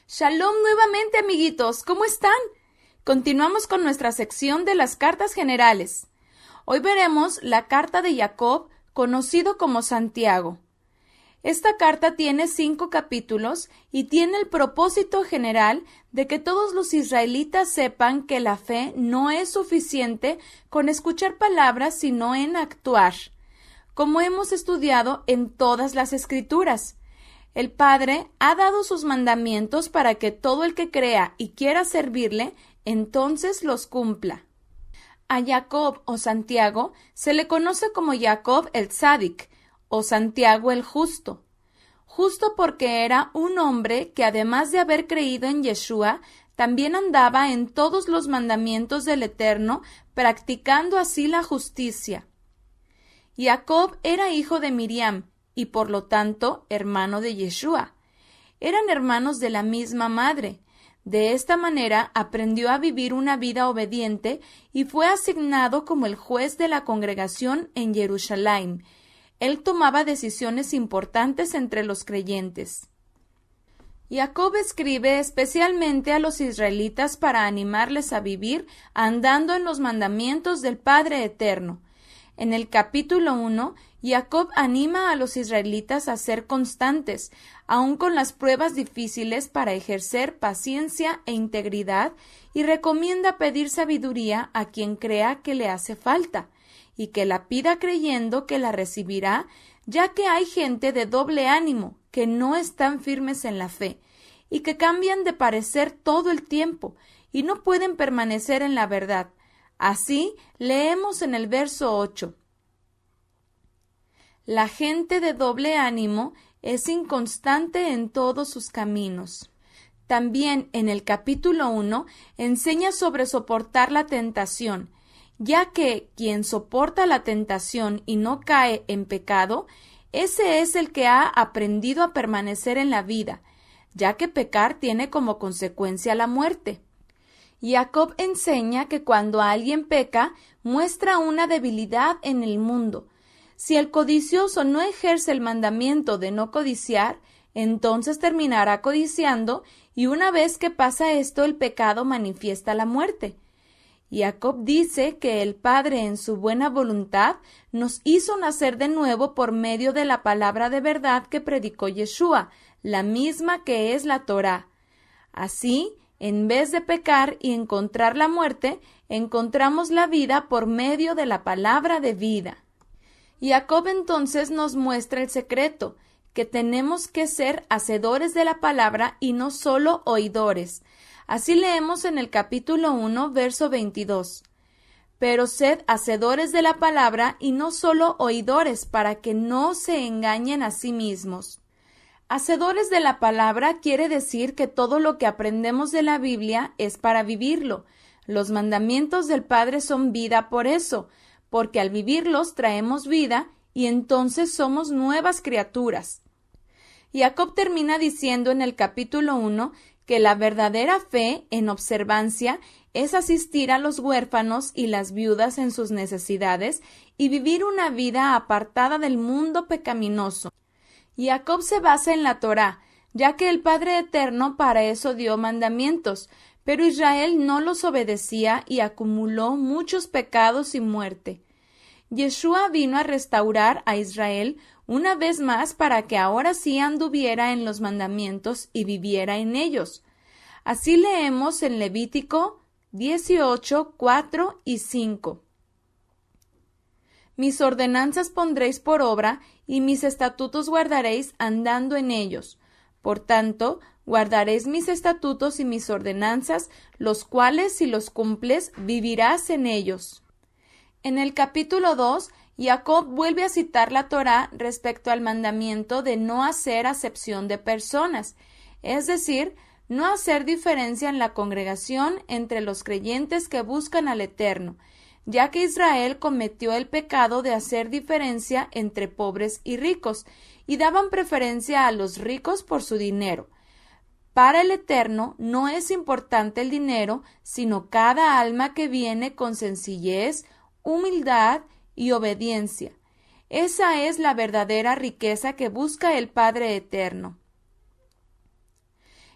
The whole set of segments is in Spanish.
Shalom nuevamente, amiguitos, ¿cómo están? Continuamos con nuestra sección de las cartas generales. Hoy veremos la carta de Jacob, conocido como Santiago. Esta carta tiene 5 capítulos y tiene el propósito general de que todos los israelitas sepan que la fe no es suficiente con escuchar palabras, sino en actuar, como hemos estudiado en todas las Escrituras. El Padre ha dado sus mandamientos para que todo el que crea y quiera servirle, entonces los cumpla. A Jacob o Santiago se le conoce como Jacob el Tzadik o Santiago el Justo. Justo porque era un hombre que, además de haber creído en Yeshua, también andaba en todos los mandamientos del Eterno, practicando así la justicia. Jacob era hijo de Miriam, y por lo tanto hermano de Yeshua. Eran hermanos de la misma madre. De esta manera aprendió a vivir una vida obediente y fue asignado como el juez de la congregación en Jerusalén. Él tomaba decisiones importantes entre los creyentes. Jacob escribe especialmente a los israelitas para animarles a vivir andando en los mandamientos del Padre Eterno. En el capítulo 1, Jacob anima a los israelitas a ser constantes, aun con las pruebas difíciles, para ejercer paciencia e integridad, y recomienda pedir sabiduría a quien crea que le hace falta, y que la pida creyendo que la recibirá, ya que hay gente de doble ánimo, que no están firmes en la fe, y que cambian de parecer todo el tiempo, y no pueden permanecer en la verdad. Así leemos en el verso 8. La gente de doble ánimo es inconstante en todos sus caminos. También en el capítulo 1 enseña sobre soportar la tentación, ya que quien soporta la tentación y no cae en pecado, ese es el que ha aprendido a permanecer en la vida, ya que pecar tiene como consecuencia la muerte. Jacob enseña que cuando alguien peca, muestra una debilidad en el mundo. Si el codicioso no ejerce el mandamiento de no codiciar, entonces terminará codiciando, y una vez que pasa esto, el pecado manifiesta la muerte. Jacob dice que el Padre, en su buena voluntad, nos hizo nacer de nuevo por medio de la palabra de verdad que predicó Yeshua, la misma que es la Torá. Así, en vez de pecar y encontrar la muerte, encontramos la vida por medio de la palabra de vida. Jacob entonces nos muestra el secreto, que tenemos que ser hacedores de la palabra y no solo oidores. Así leemos en el capítulo 1, verso 22. Pero sed hacedores de la palabra y no solo oidores, para que no se engañen a sí mismos. Hacedores de la palabra quiere decir que todo lo que aprendemos de la Biblia es para vivirlo. Los mandamientos del Padre son vida por eso, porque al vivirlos traemos vida y entonces somos nuevas criaturas. Jacob termina diciendo en el capítulo 1 que la verdadera fe en observancia es asistir a los huérfanos y las viudas en sus necesidades y vivir una vida apartada del mundo pecaminoso. Jacob se basa en la Torá, ya que el Padre Eterno para eso dio mandamientos, pero Israel no los obedecía y acumuló muchos pecados y muerte. Yeshua vino a restaurar a Israel una vez más para que ahora sí anduviera en los mandamientos y viviera en ellos. Así leemos en Levítico 18, 4 y 5. Mis ordenanzas pondréis por obra, y mis estatutos guardaréis andando en ellos. Por tanto, guardaréis mis estatutos y mis ordenanzas, los cuales, si los cumples, vivirás en ellos. En el capítulo 2, Jacob vuelve a citar la Torá respecto al mandamiento de no hacer acepción de personas, es decir, no hacer diferencia en la congregación entre los creyentes que buscan al Eterno, ya que Israel cometió el pecado de hacer diferencia entre pobres y ricos, y daban preferencia a los ricos por su dinero. Para el Eterno no es importante el dinero, sino cada alma que viene con sencillez, humildad y obediencia. Esa es la verdadera riqueza que busca el Padre Eterno.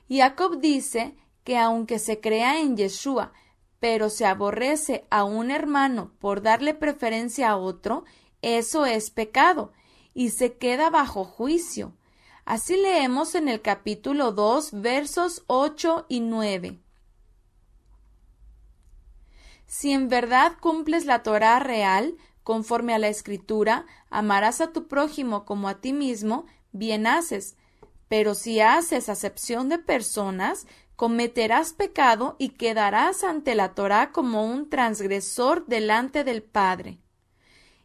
Jacob dice que aunque se crea en Yeshua, pero se aborrece a un hermano por darle preferencia a otro, eso es pecado y se queda bajo juicio. Así leemos en el capítulo 2, versos 8 y 9. Si en verdad cumples la Torá real, conforme a la Escritura, amarás a tu prójimo como a ti mismo, bien haces. Pero si haces acepción de personas, cometerás pecado y quedarás ante la Torá como un transgresor delante del Padre.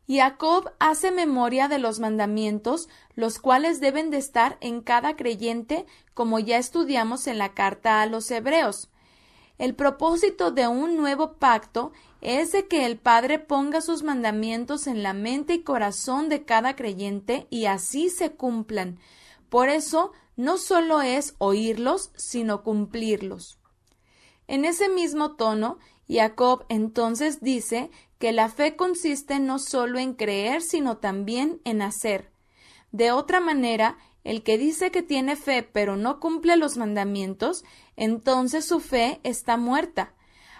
Jacob hace memoria de los mandamientos, los cuales deben de estar en cada creyente, como ya estudiamos en la carta a los Hebreos. El propósito de un nuevo pacto es de que el Padre ponga sus mandamientos en la mente y corazón de cada creyente y así se cumplan. Por eso, no solo es oírlos, sino cumplirlos. En ese mismo tono, Jacob entonces dice que la fe consiste no solo en creer, sino también en hacer. De otra manera, el que dice que tiene fe pero no cumple los mandamientos, entonces su fe está muerta.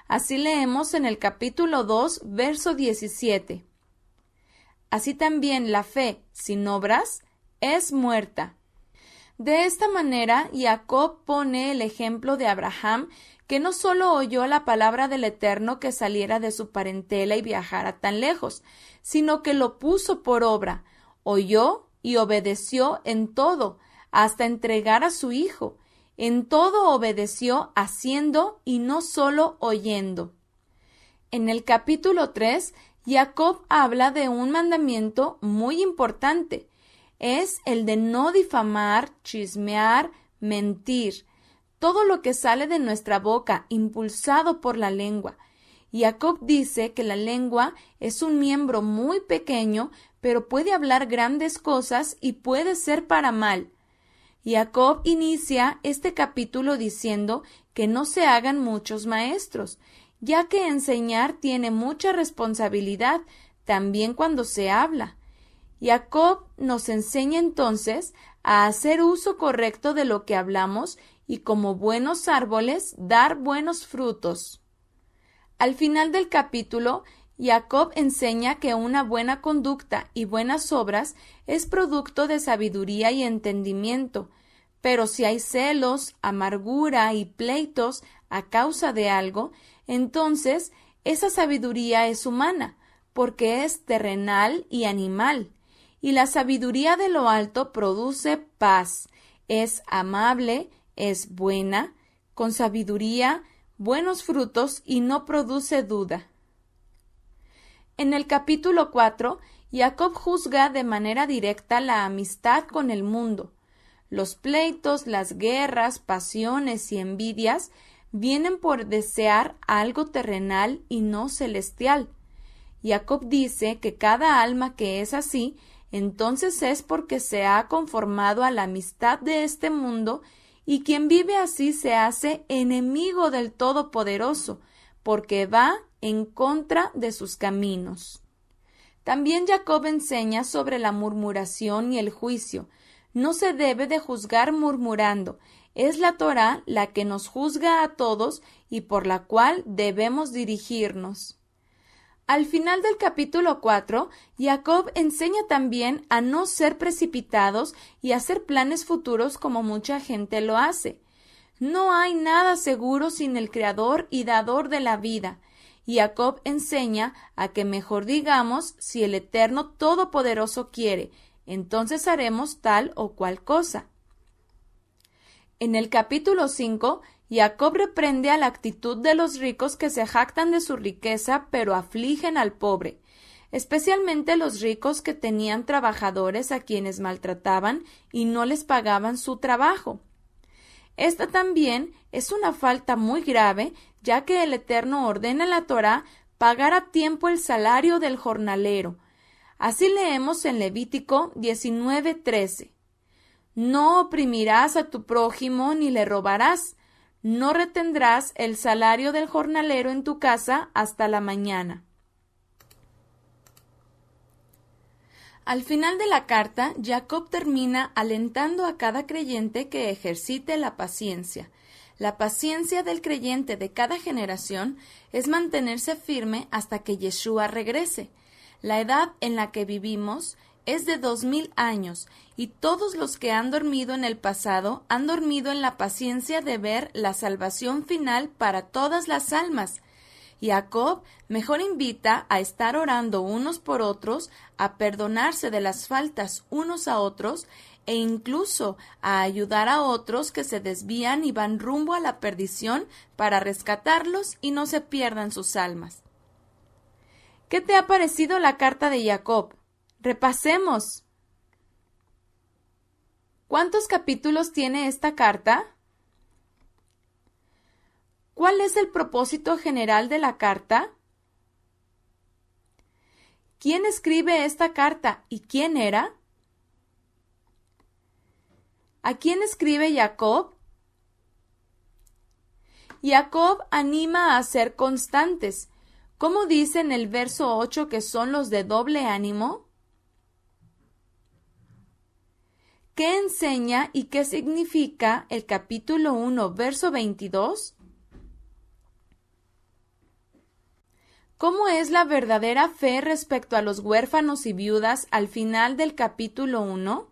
Así leemos en el capítulo 2, verso 17. Así también la fe sin obras es muerta. De esta manera, Jacob pone el ejemplo de Abraham, que no solo oyó la palabra del Eterno que saliera de su parentela y viajara tan lejos, sino que lo puso por obra, oyó y obedeció en todo, hasta entregar a su hijo. En todo obedeció haciendo y no solo oyendo. En el capítulo 3, Jacob habla de un mandamiento muy importante. Es el de no difamar, chismear, mentir. Todo lo que sale de nuestra boca, impulsado por la lengua. Jacob dice que la lengua es un miembro muy pequeño, pero puede hablar grandes cosas y puede ser para mal. Jacob inicia este capítulo diciendo que no se hagan muchos maestros, ya que enseñar tiene mucha responsabilidad, también cuando se habla. Jacob nos enseña entonces a hacer uso correcto de lo que hablamos y como buenos árboles dar buenos frutos. Al final del capítulo, Jacob enseña que una buena conducta y buenas obras es producto de sabiduría y entendimiento, pero si hay celos, amargura y pleitos a causa de algo, entonces esa sabiduría es humana, porque es terrenal y animal, y la sabiduría de lo alto produce paz, es amable, es buena, con sabiduría, buenos frutos y no produce duda. En el capítulo 4, Jacob juzga de manera directa la amistad con el mundo. Los pleitos, las guerras, pasiones y envidias vienen por desear algo terrenal y no celestial. Jacob dice que cada alma que es así, entonces es porque se ha conformado a la amistad de este mundo, y quien vive así se hace enemigo del Todopoderoso, porque va en contra de sus caminos. También Jacob enseña sobre la murmuración y el juicio. No se debe de juzgar murmurando. Es la Torá la que nos juzga a todos y por la cual debemos dirigirnos. Al final del capítulo 4, Jacob enseña también a no ser precipitados y hacer planes futuros como mucha gente lo hace. No hay nada seguro sin el Creador y Dador de la vida. Jacob enseña a que mejor digamos si el Eterno Todopoderoso quiere, entonces haremos tal o cual cosa. En el capítulo 5, Jacob reprende a la actitud de los ricos que se jactan de su riqueza pero afligen al pobre, especialmente los ricos que tenían trabajadores a quienes maltrataban y no les pagaban su trabajo. Esta también es una falta muy grave, ya que el Eterno ordena en la Torá pagar a tiempo el salario del jornalero. Así leemos en Levítico 19:13. No oprimirás a tu prójimo ni le robarás. No retendrás el salario del jornalero en tu casa hasta la mañana. Al final de la carta, Jacob termina alentando a cada creyente que ejercite la paciencia. La paciencia del creyente de cada generación es mantenerse firme hasta que Yeshua regrese. La edad en la que vivimos es de 2000 años, y todos los que han dormido en el pasado han dormido en la paciencia de ver la salvación final para todas las almas. Jacob mejor invita a estar orando unos por otros, a perdonarse de las faltas unos a otros, e incluso a ayudar a otros que se desvían y van rumbo a la perdición para rescatarlos y no se pierdan sus almas. ¿Qué te ha parecido la carta de Jacob? Repasemos. ¿Cuántos capítulos tiene esta carta? ¿Cuál es el propósito general de la carta? ¿Quién escribe esta carta y quién era? ¿A quién escribe Jacob? Jacob anima a ser constantes. ¿Cómo dice en el verso 8 que son los de doble ánimo? ¿Qué enseña y qué significa el capítulo 1, verso 22? ¿Cómo es la verdadera fe respecto a los huérfanos y viudas al final del capítulo 1?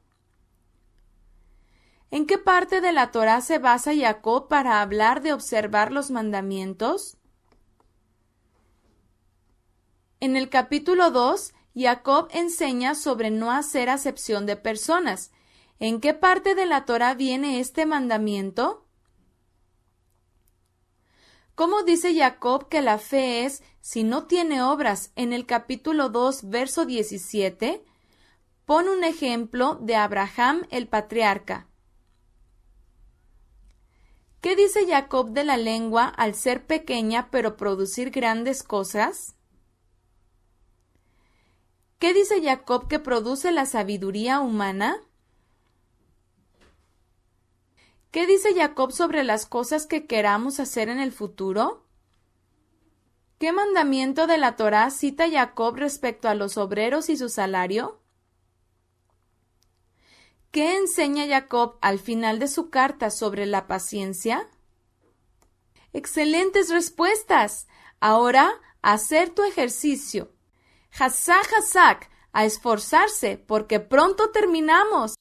¿En qué parte de la Torá se basa Jacob para hablar de observar los mandamientos? En el capítulo 2, Jacob enseña sobre no hacer acepción de personas. ¿En qué parte de la Torá viene este mandamiento? ¿Cómo dice Jacob que la fe es si no tiene obras en el capítulo 2, verso 17? Pon un ejemplo de Abraham el patriarca. ¿Qué dice Jacob de la lengua al ser pequeña pero producir grandes cosas? ¿Qué dice Jacob que produce la sabiduría humana? ¿Qué dice Jacob sobre las cosas que queramos hacer en el futuro? ¿Qué mandamiento de la Torá cita Jacob respecto a los obreros y su salario? ¿Qué enseña Jacob al final de su carta sobre la paciencia? ¡Excelentes respuestas! Ahora, a hacer tu ejercicio. Hazak, a esforzarse, porque pronto terminamos.